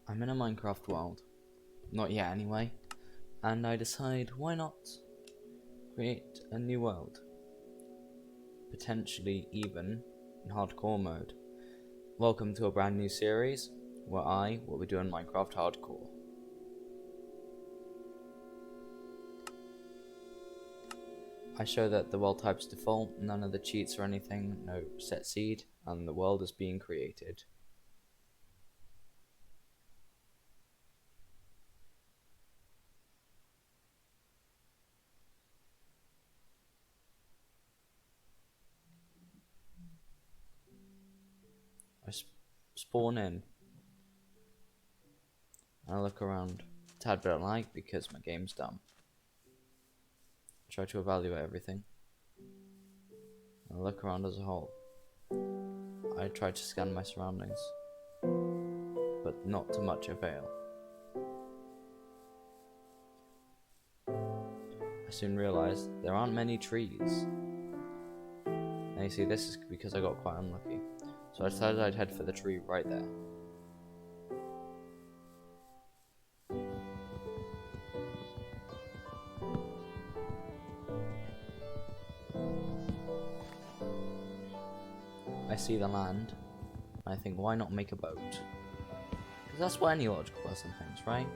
I'm in a Minecraft world. Not yet anyway. And I decide, why not create a new world? Potentially even in hardcore mode. Welcome to a brand new series where I will be doing Minecraft hardcore. I show that the world type's default, none of the cheats or anything, no set seed, and the world is being created. I spawn in, and I look around a tad bit alike because my game's dumb. I try to evaluate everything. I look around as a whole. I try to scan my surroundings, but not to much avail. I soon realized there aren't many trees. Now you see, this is because I got quite unlucky. So I decided I'd head for the tree right there. I see the land, and I think, why not make a boat? Because that's what any logical person thinks, right?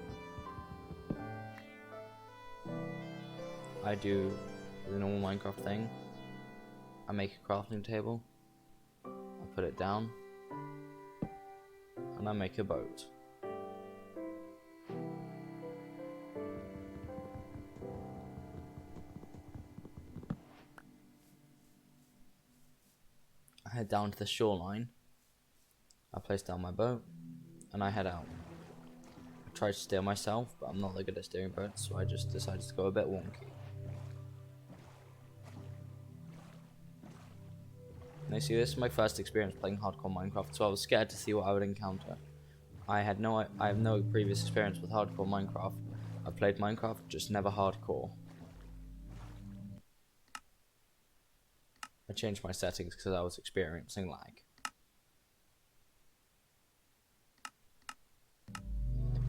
I do the normal Minecraft thing. I make a crafting table, I put it down, and I make a boat. I head down to the shoreline, I place down my boat, and I head out. I try to steer myself, but I'm not that good at steering boats, so I just decided to go a bit wonky. Now see, this is my first experience playing hardcore Minecraft, so I was scared to see what I would encounter. I have no previous experience with hardcore Minecraft. I've played Minecraft, just never hardcore. I changed my settings because I was experiencing lag.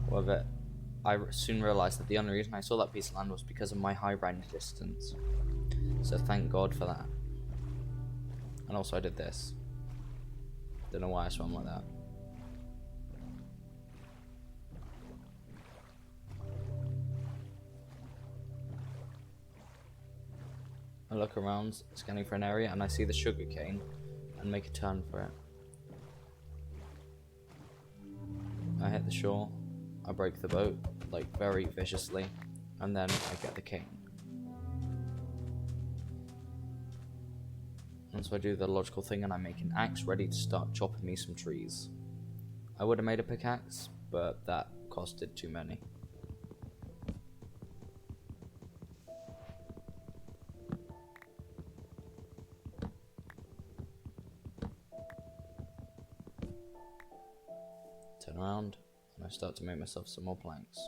However, I soon realized that the only reason I saw that piece of land was because of my high render distance. So thank God for that. And also I did this. Don't know why I swam like that. I look around, scanning for an area, and I see the sugar cane and make a turn for it. I hit the shore, I break the boat, like very viciously, and then I get the cane. And so I do the logical thing and I make an axe ready to start chopping me some trees. I would have made a pickaxe, but that costed too many. Turn around, and I start to make myself some more planks.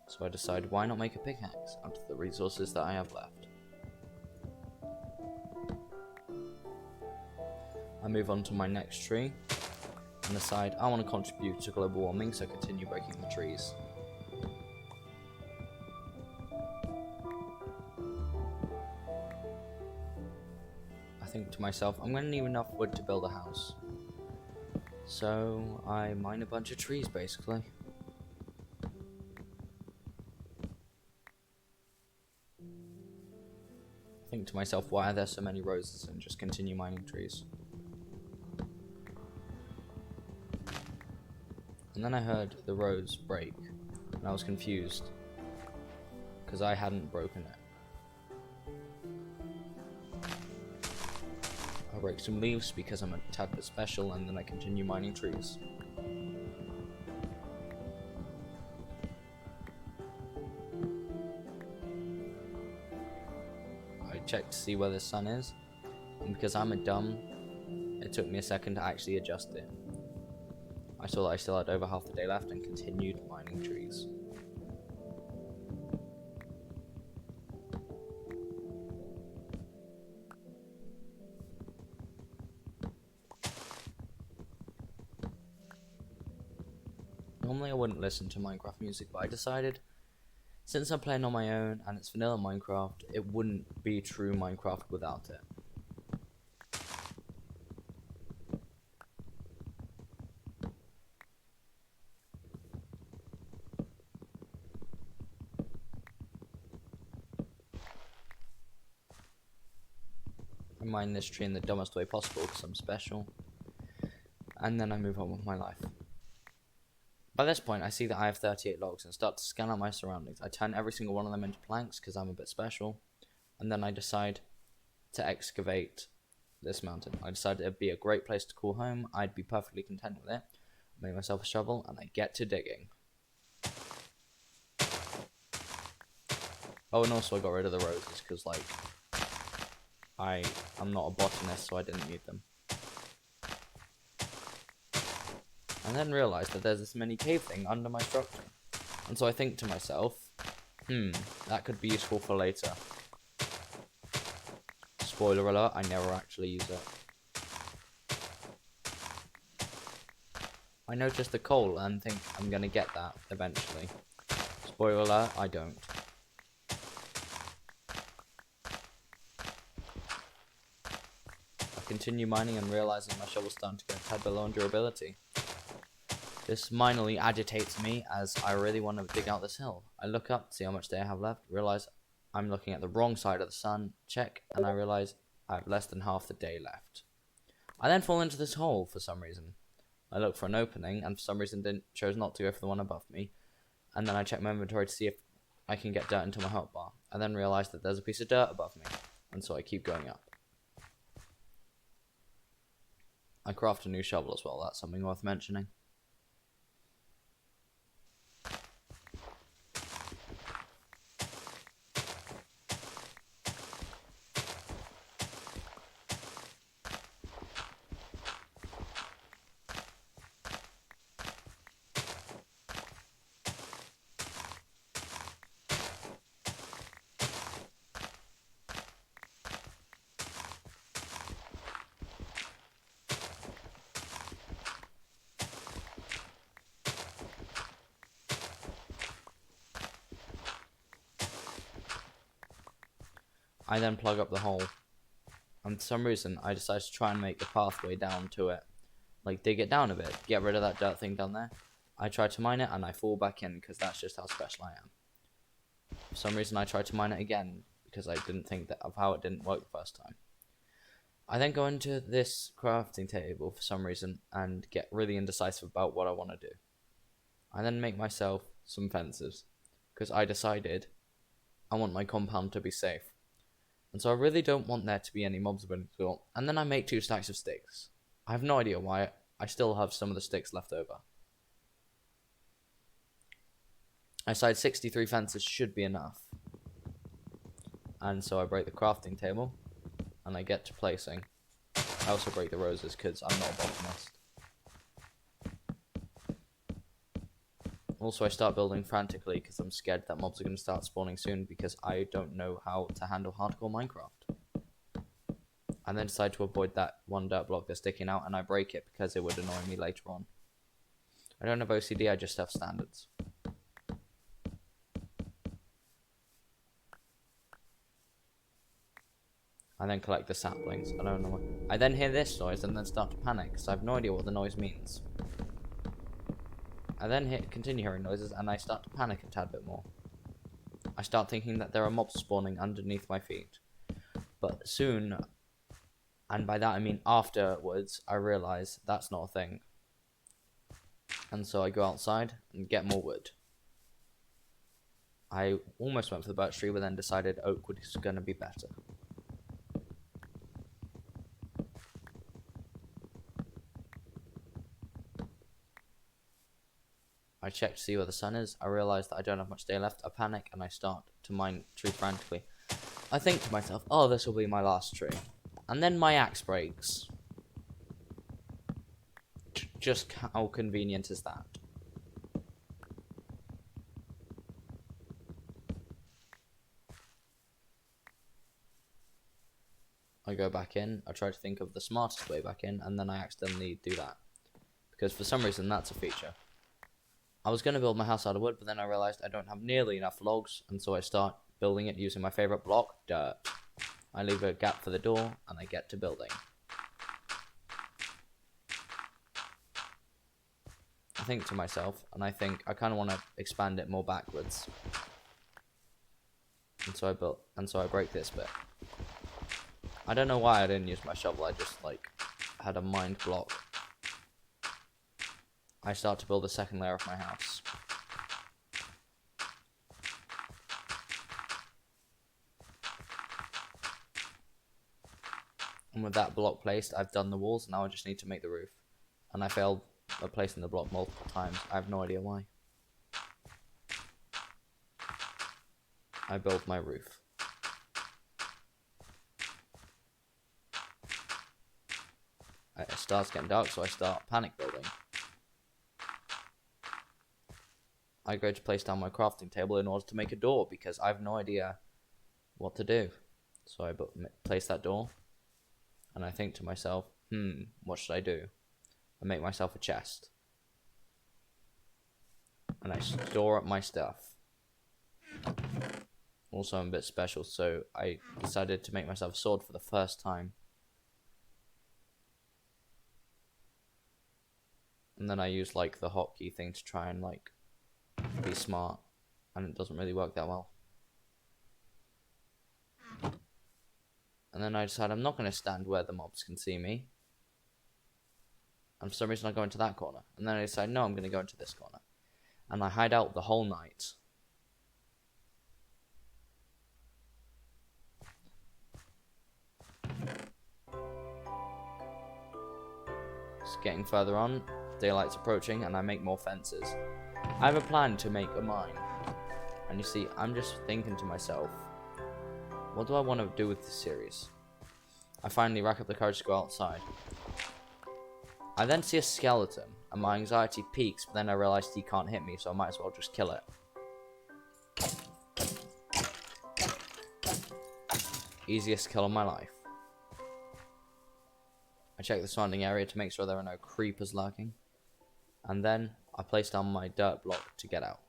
So I decide, why not make a pickaxe out of the resources that I have left? I move on to my next tree, and decide I want to contribute to global warming, so I continue breaking the trees. I think to myself, I'm going to need enough wood to build a house. So I mine a bunch of trees, basically. I think to myself, why are there so many roses, and just continue mining trees. And then I heard the rose break, and I was confused, because I hadn't broken it. I break some leaves because I'm a tad bit special, and then I continue mining trees. I check to see where the sun is, and because I'm a dumb, it took me a second to actually adjust it. I saw that I still had over half the day left and continued mining trees. Normally I wouldn't listen to Minecraft music, but I decided, since I'm playing on my own and it's vanilla Minecraft, it wouldn't be true Minecraft without it. I mine this tree in the dumbest way possible because I'm special. And then I move on with my life. By this point, I see that I have 38 logs and start to scan out my surroundings. I turn every single one of them into planks because I'm a bit special. And then I decide to excavate this mountain. I decided it'd be a great place to call home. I'd be perfectly content with it. I make myself a shovel and I get to digging. Oh, and also I got rid of the roses because, like, I'm not a botanist, so I didn't need them. And then realised that there's this mini cave thing under my structure. And so I think to myself, that could be useful for later. Spoiler alert, I never actually use it. I noticed the coal and think I'm gonna get that eventually. Spoiler alert, I don't. I continue mining and realising my shovel's starting to get a tad bit low on durability. This minorly agitates me as I really want to dig out this hill. I look up, see how much day I have left, realise I'm looking at the wrong side of the sun, check, and I realise I have less than half the day left. I then fall into this hole for some reason. I look for an opening, and for some reason chose not to go for the one above me, and then I check my inventory to see if I can get dirt into my health bar. I then realise that there's a piece of dirt above me, and so I keep going up. I craft a new shovel as well, that's something worth mentioning. I then plug up the hole, and for some reason I decide to try and make a pathway down to it. Like, dig it down a bit, get rid of that dirt thing down there. I try to mine it and I fall back in because that's just how special I am. For some reason I try to mine it again because I didn't think of how it didn't work the first time. I then go into this crafting table for some reason and get really indecisive about what I want to do. I then make myself some fences because I decided I want my compound to be safe. And so I really don't want there to be any mobs running through it. And then I make 2 stacks of sticks. I have no idea why. I still have some of the sticks left over. I decide 63 fences should be enough. And so I break the crafting table. And I get to placing. I also break the roses because I'm not a botanist. Also, I start building frantically because I'm scared that mobs are going to start spawning soon because I don't know how to handle hardcore Minecraft. I then decide to avoid that one dirt block that's sticking out and I break it because it would annoy me later on. I don't have OCD, I just have standards. I then collect the saplings. I don't know why. I then hear this noise and then start to panic because I have no idea what the noise means. I then continue hearing noises and I start to panic a tad bit more. I start thinking that there are mobs spawning underneath my feet. But soon, and by that I mean afterwards, I realise that's not a thing. And so I go outside and get more wood. I almost went for the birch tree but then decided oak wood is going to be better. I check to see where the sun is. I realise that I don't have much day left. I panic and I start to mine tree frantically. I think to myself, oh, this will be my last tree. And then my axe breaks. Just how convenient is that? I go back in. I try to think of the smartest way back in, and then I accidentally do that. Because for some reason, that's a feature. I was going to build my house out of wood, but then I realized I don't have nearly enough logs, and so I start building it using my favorite block, dirt. I leave a gap for the door, and I get to building. I think to myself, and I think I kind of want to expand it more backwards. And so I break this bit. I don't know why I didn't use my shovel, I just like had a mind block. I start to build the second layer of my house. And with that block placed, I've done the walls, now I just need to make the roof. And I failed at placing the block multiple times, I have no idea why. I built my roof. It starts getting dark, so I start panic building. I go to place down my crafting table in order to make a door, because I have no idea what to do. So I place that door, and I think to myself, what should I do? I make myself a chest. And I store up my stuff. Also, I'm a bit special, so I decided to make myself a sword for the first time. And then I use like the hotkey thing to try and like be smart, and it doesn't really work that well. And then I decide I'm not going to stand where the mobs can see me. And for some reason I go into that corner. And then I decide, no, I'm going to go into this corner. And I hide out the whole night. It's getting further on, daylight's approaching, and I make more fences. I have a plan to make a mine. And you see, I'm just thinking to myself, what do I want to do with this series? I finally rack up the courage to go outside. I then see a skeleton, and my anxiety peaks, but then I realize he can't hit me, so I might as well just kill it. Easiest kill of my life. I check the surrounding area to make sure there are no creepers lurking. And then I place down my dirt block to get out.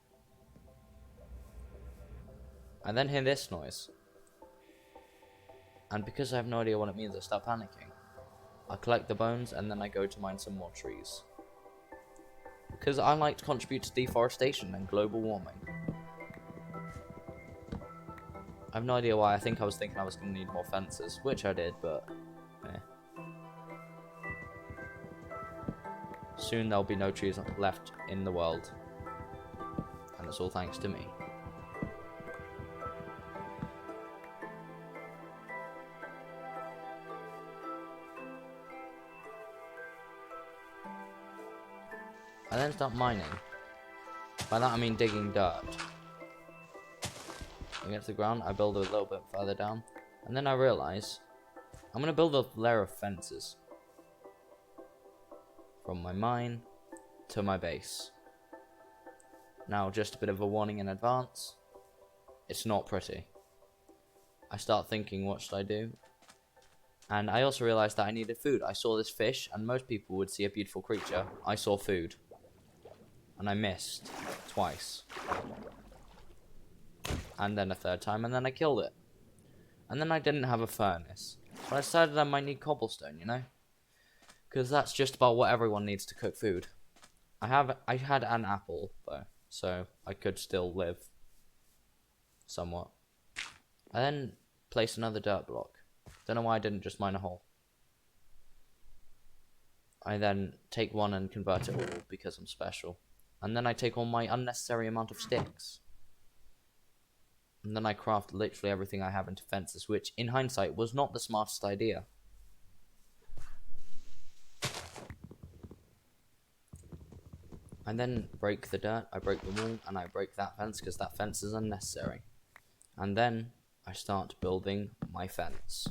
I then hear this noise. And because I have no idea what it means, I start panicking. I collect the bones and then I go to mine some more trees. Because I like to contribute to deforestation and global warming. I have no idea why. I think I was thinking I was going to need more fences, which I did, but soon there'll be no trees left in the world. And it's all thanks to me. I then start mining. By that I mean digging dirt. Against the ground, I build a little bit further down. And then I realize I'm going to build a layer of fences. From my mine to my base. Now, just a bit of a warning in advance. It's not pretty. I start thinking, what should I do? And I also realized that I needed food. I saw this fish, and most people would see a beautiful creature. I saw food. And I missed twice. And then a third time, and then I killed it. And then I didn't have a furnace. So I decided I might need cobblestone, you know? Because that's just about what everyone needs to cook food. I had an apple, though, so I could still live. Somewhat. I then placed another dirt block. Don't know why I didn't just mine a hole. I then take one and convert it all because I'm special. And then I take all my unnecessary amount of sticks. And then I craft literally everything I have into fences, which in hindsight was not the smartest idea. I then break the dirt, I break the wall, and I break that fence because that fence is unnecessary. And then I start building my fence.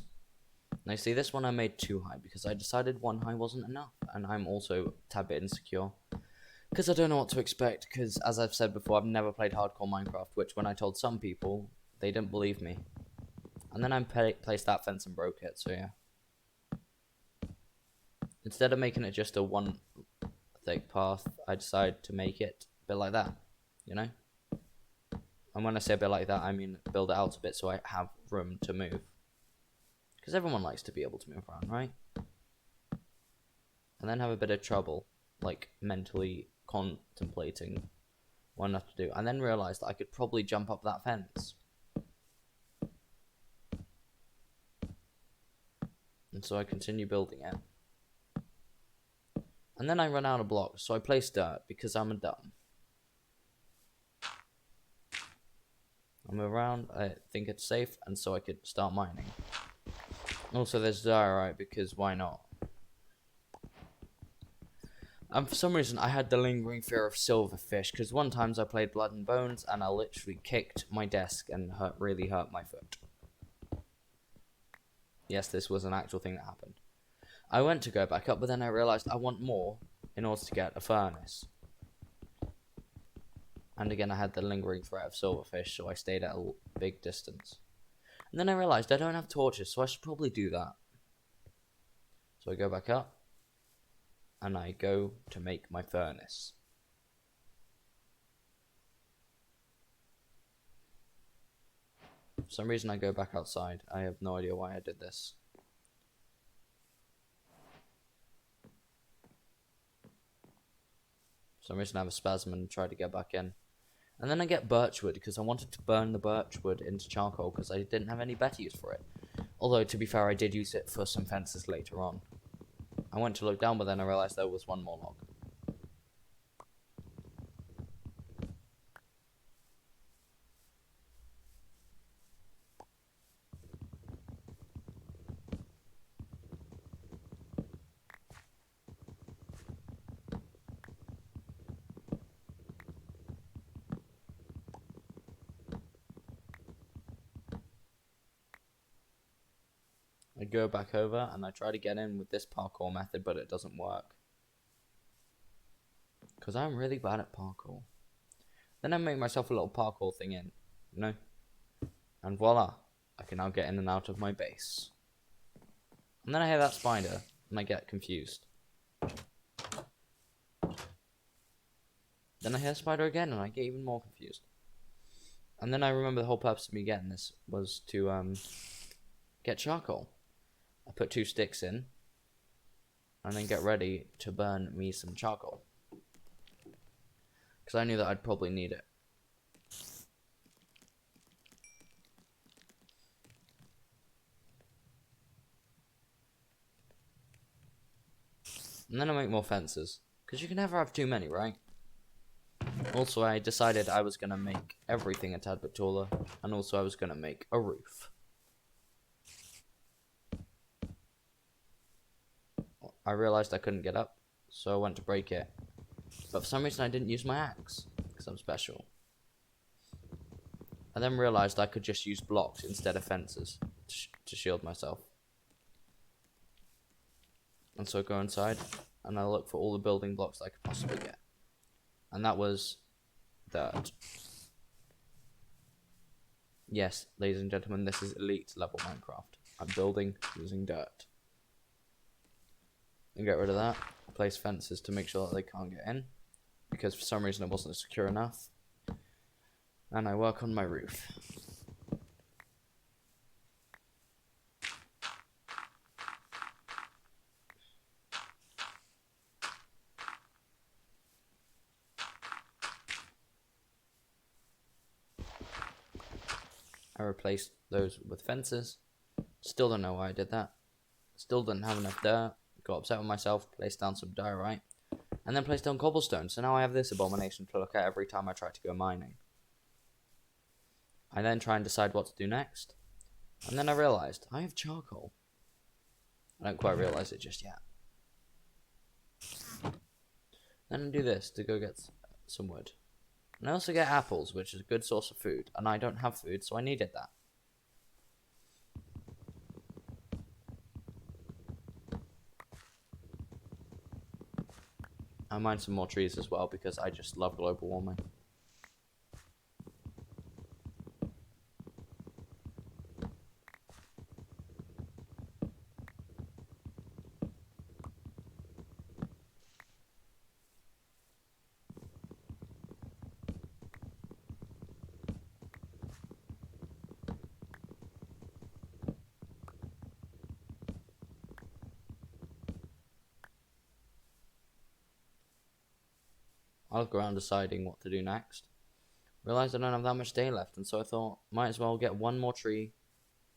Now see, this one I made too high because I decided one high wasn't enough. And I'm also a tad bit insecure. Because I don't know what to expect, because as I've said before, I've never played hardcore Minecraft, which when I told some people, they didn't believe me. And then I placed that fence and broke it, so yeah. Instead of making it just a one thick path, I decided to make it bit like that, you know? And when I say a bit like that, I mean build it out a bit so I have room to move. Because everyone likes to be able to move around, right? And then have a bit of trouble, like mentally contemplating what not to do. And then realize that I could probably jump up that fence. And so I continue building it. And then I run out of blocks, so I place dirt because I'm a dumb. I move around, I think it's safe, and so I could start mining. Also, there's diorite because why not? And for some reason, I had the lingering fear of silverfish because one time I played Blood and Bones and I literally kicked my desk and really hurt my foot. Yes, this was an actual thing that happened. I went to go back up, but then I realized I want more in order to get a furnace. And again, I had the lingering threat of silverfish, so I stayed at a big distance. And then I realized I don't have torches, so I should probably do that. So I go back up, and I go to make my furnace. For some reason I go back outside. I have no idea why I did this. For some reason I have a spasm and try to get back in. And then I get birchwood because I wanted to burn the birchwood into charcoal because I didn't have any better use for it. Although, to be fair, I did use it for some fences later on. I went to look down, but then I realized there was one more log. I go back over and I try to get in with this parkour method, but it doesn't work. Because I'm really bad at parkour. Then I make myself a little parkour thing in, you know? And voila, I can now get in and out of my base. And then I hear that spider, and I get confused. Then I hear a spider again, and I get even more confused. And then I remember the whole purpose of me getting this was to get charcoal. I put 2 sticks in, and then get ready to burn me some charcoal. Because I knew that I'd probably need it. And then I make more fences. Because you can never have too many, right? Also, I decided I was going to make everything a tad bit taller. And also I was going to make a roof. I realized I couldn't get up, so I went to break it. But for some reason I didn't use my axe, because I'm special. I then realized I could just use blocks instead of fences to shield myself. And so I go inside, and I look for all the building blocks I could possibly get. And that was dirt. Yes, ladies and gentlemen, this is elite level Minecraft. I'm building using dirt. And get rid of that. Place fences to make sure that they can't get in, because for some reason it wasn't secure enough. And I work on my roof. I replaced those with fences. Still don't know why I did that. Still didn't have enough dirt. Got upset with myself, placed down some diorite, and then placed down cobblestone. So now I have this abomination to look at every time I try to go mining. I then try and decide what to do next. And then I realized I have charcoal. I don't quite realize it just yet. Then I do this to go get some wood. And I also get apples, which is a good source of food. And I don't have food, so I needed that. I mine some more trees as well because I just love global warming. I look around deciding what to do next. Realised I don't have that much day left, and so I thought, might as well get one more tree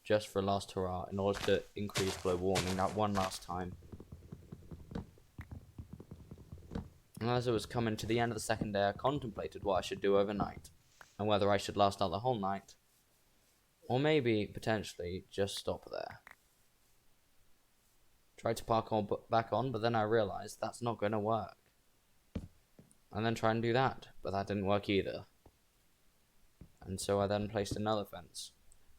just for a last hurrah in order to increase global warming that one last time. And as it was coming to the end of the second day, I contemplated what I should do overnight, and whether I should last out the whole night, or maybe, potentially, just stop there. Tried to parkour back on, but then I realised that's not going to work. And then try and do that, but that didn't work either. And so I then placed another fence.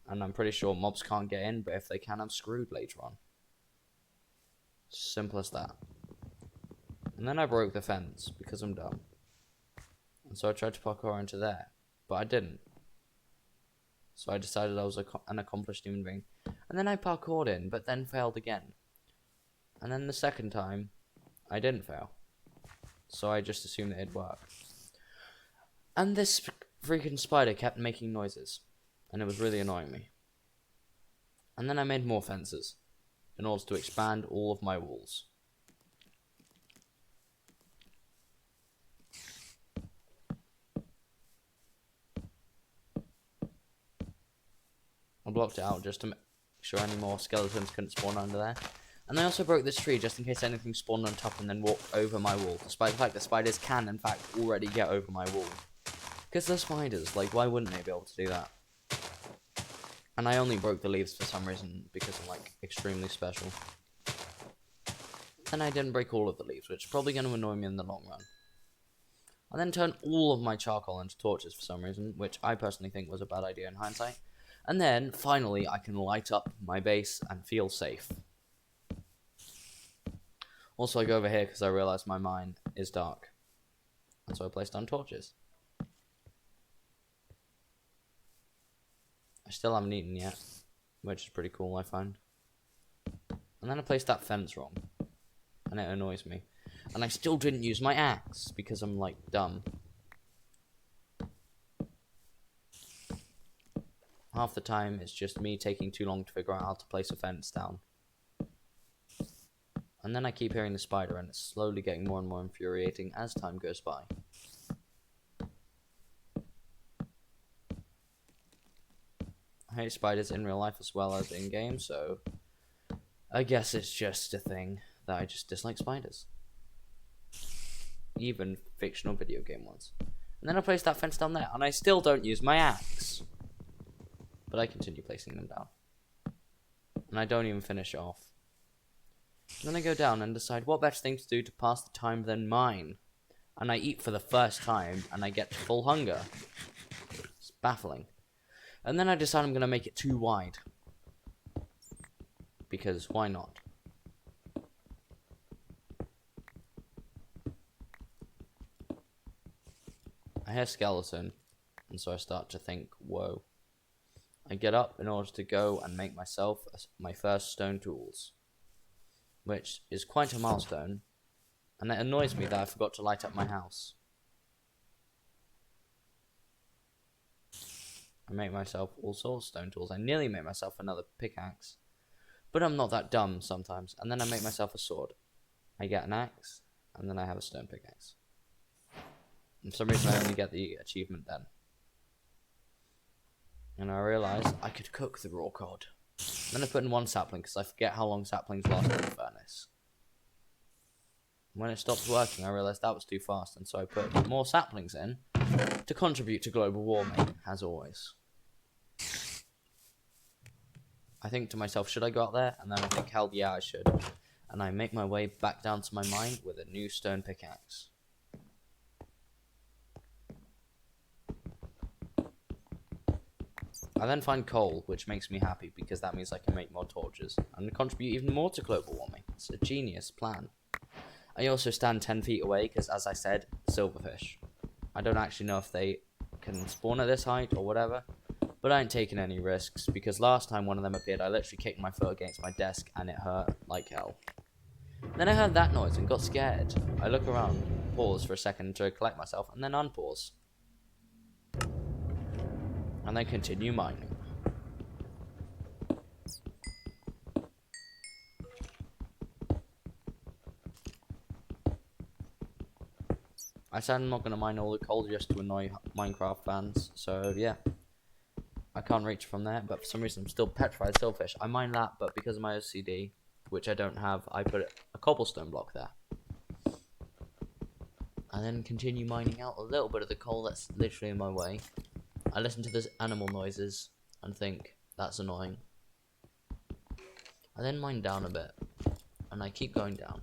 And I'm pretty sure mobs can't get in, but if they can, I'm screwed later on. Simple as that. And then I broke the fence, because I'm dumb. And so I tried to parkour into there, but I didn't. So I decided I was an accomplished human being. And then I parkoured in, but then failed again. And then the second time, I didn't fail. So I just assumed that it'd work. And this freaking spider kept making noises. And it was really annoying me. And then I made more fences. In order to expand all of my walls. I blocked it out just to make sure any more skeletons couldn't spawn under there. And I also broke this tree just in case anything spawned on top and then walked over my wall. Despite the fact that spiders can, in fact, already get over my wall. Because they're spiders, like, why wouldn't they be able to do that? And I only broke the leaves for some reason, because I'm, like, extremely special. And I didn't break all of the leaves, which is probably going to annoy me in the long run. I then turned all of my charcoal into torches for some reason, which I personally think was a bad idea in hindsight. And then, finally, I can light up my base and feel safe. Also, I go over here because I realised my mine is dark. And so I placed down torches. I still haven't eaten yet, which is pretty cool, I find. And then I placed that fence wrong. And it annoys me. And I still didn't use my axe because I'm, like, dumb. Half the time, it's just me taking too long to figure out how to place a fence down. And then I keep hearing the spider, and it's slowly getting more and more infuriating as time goes by. I hate spiders in real life as well as in game, so I guess it's just a thing that I just dislike spiders. Even fictional video game ones. And then I place that fence down there, and I still don't use my axe. But I continue placing them down. And I don't even finish it off. Then I go down and decide what better thing to do to pass the time than mine. And I eat for the first time, and I get full hunger. It's baffling. And then I decide I'm going to make it too wide. Because why not? I hear skeleton, and so I start to think, whoa. I get up in order to go and make myself my first stone tools. Which is quite a milestone, and it annoys me that I forgot to light up my house. I make myself all sorts of stone tools. I nearly made myself another pickaxe, but I'm not that dumb sometimes. And then I make myself a sword. I get an axe, and then I have a stone pickaxe. And for some reason I only get the achievement then. And I realised I could cook the raw cod. Then I put in one sapling because I forget how long saplings last in the furnace. When it stopped working, I realised that was too fast, and so I put more saplings in to contribute to global warming, as always. I think to myself, should I go out there? And then I think, hell yeah, I should. And I make my way back down to my mine with a new stone pickaxe. I then find coal, which makes me happy because that means I can make more torches and contribute even more to global warming. It's a genius plan. I also stand 10 feet away because, as I said, silverfish. I don't actually know if they can spawn at this height or whatever, but I ain't taking any risks because last time one of them appeared, I literally kicked my foot against my desk and it hurt like hell. Then I heard that noise and got scared. I look around, pause for a second to collect myself, and then unpause. And then continue mining. I said I'm not going to mine all the coal just to annoy Minecraft fans, so yeah. I can't reach from there, but for some reason I'm still petrified silverfish. I mine that, but because of my OCD, which I don't have, I put a cobblestone block there. I then continue mining out a little bit of the coal that's literally in my way. I listen to the animal noises and think, that's annoying. I then mine down a bit, and I keep going down.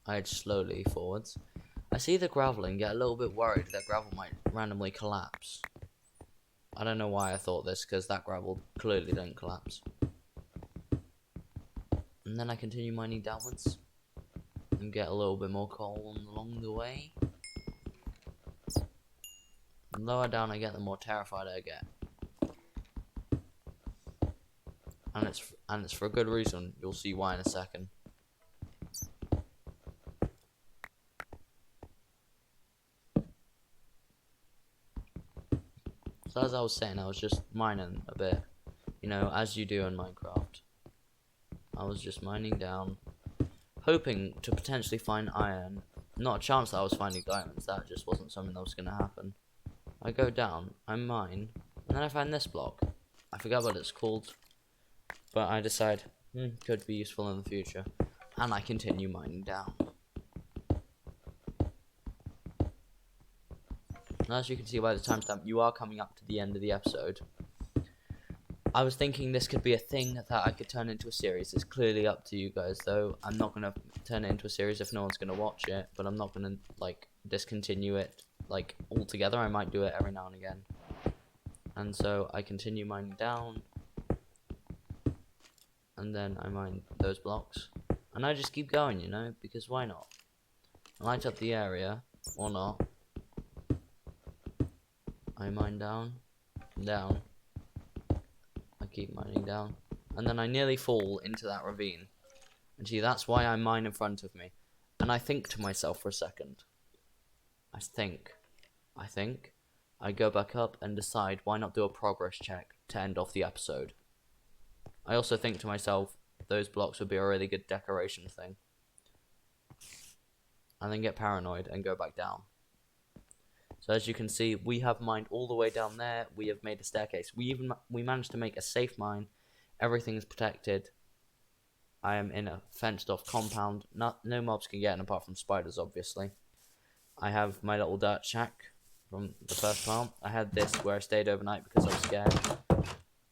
I head slowly forwards. I see the gravel and get a little bit worried that gravel might randomly collapse. I don't know why I thought this, because that gravel clearly didn't collapse. And then I continue mining downwards and get a little bit more coal along the way. The lower down I get, the more terrified I get. And it's for a good reason. You'll see why in a second. So as I was saying, I was just mining a bit, you know, as you do in Minecraft. I was just mining down, hoping to potentially find iron. Not a chance that I was finding diamonds, that just wasn't something that was going to happen. I go down, I mine, and then I find this block. I forgot what it's called, but I decide, could be useful in the future. And I continue mining down. And as you can see by the timestamp, you are coming up to the end of the episode. I was thinking this could be a thing that I could turn into a series. It's clearly up to you guys, though. I'm not going to turn it into a series if no one's going to watch it, but I'm not going to, like, discontinue it, like, altogether. I might do it every now and again. And so I continue mining down, and then I mine those blocks. And I just keep going, you know, because why not? I light up the area, or not. I mine down, down. I keep mining down, and then I nearly fall into that ravine. And see, that's why I mine in front of me. And I think to myself for a second. I think. I go back up and decide why not do a progress check to end off the episode. I also think to myself, those blocks would be a really good decoration thing. And then get paranoid and go back down. So as you can see, we have mined all the way down there. We have made a staircase. We managed to make a safe mine. Everything is protected. I am in a fenced off compound. No mobs can get in apart from spiders, obviously. I have my little dirt shack from the first part. I had this where I stayed overnight because I was scared.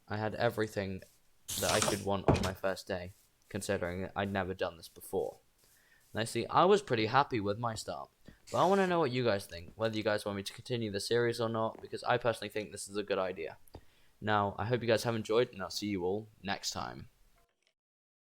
I had everything that I could want on my first day, considering I'd never done this before. And I see, I was pretty happy with my start. But I want to know what you guys think, whether you guys want me to continue the series or not, because I personally think this is a good idea. Now, I hope you guys have enjoyed, and I'll see you all next time.